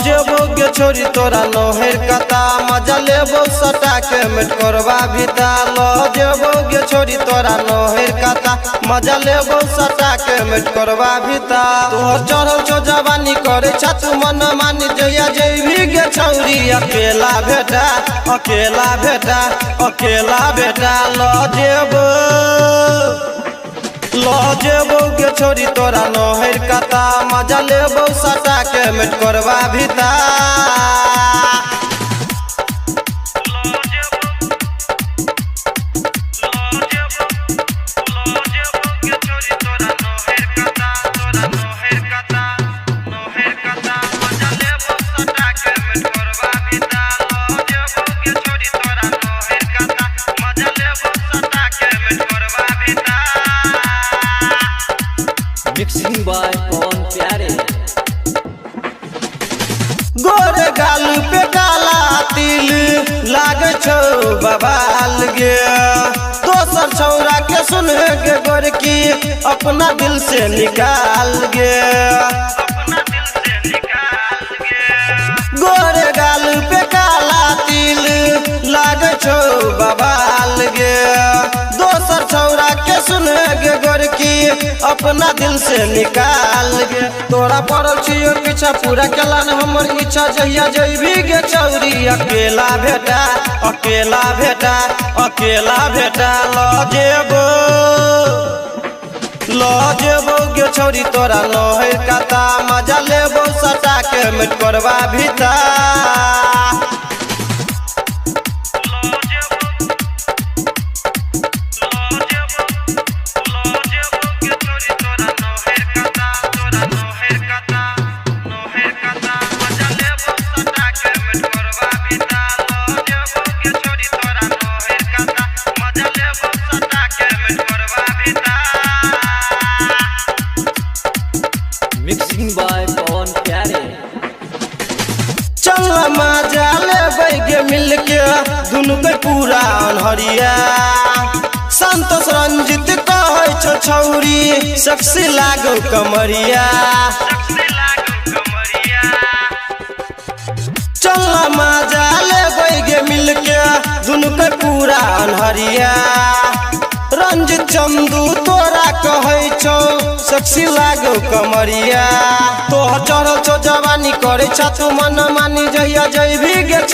जेबो गे छोरी तोरा नोहर कता मजा लेबो सटा के मेट करवा भीता जेबो गे छोरी तोरा नोहर कता मजा लेबो सटा के मेट करवा भीता तोहर चढ़ल छो जवानी करे छतु मन मानी जया जेबी गे छौरी अकेला बेटा अकेला बेटा अकेला बेटा जेबो गे छोरी तोरा नोहर कता मजा लेबो सटा के मेट करवा भीता मिक्सिंग बाय पवन प्यारे। गोरे गाल पे काला तिल लागे छो बवाल गे दोसर छौरा के सुन के गोर की अपना दिल से निकाल गे गोरे गाल पे काला तिल लागे छो बवाल गे दोसर छौरा के सुन के गोर की अपना दिल से निकाल गे तोरा पड़ल छियो पीछा पूरा केला न हमर इच्छा जहिया जइबी गे छौरी अकेला बेटा अकेला बेटा अकेला बेटा जेबो गे छौरी तोरा नोहर कता मजा लेबो सटा के मेट करवा भीता मिक्सिंग बाय पवन प्यारे। चल मजा लेबै गे मिलके दुनु के पूरा अनहरिया संतोष रंजित कहै छौ छौरी सेक्सी लागो कमरिया चल मजा लेबै गे मिलके दुनु के पूरा अनहरिया रंजित चंदू तोरा कहै छौ सेक्सी लागो कमरिया तोहर चढ़ल छो जवानी करे छतु मन मानी जहिया जइबी गे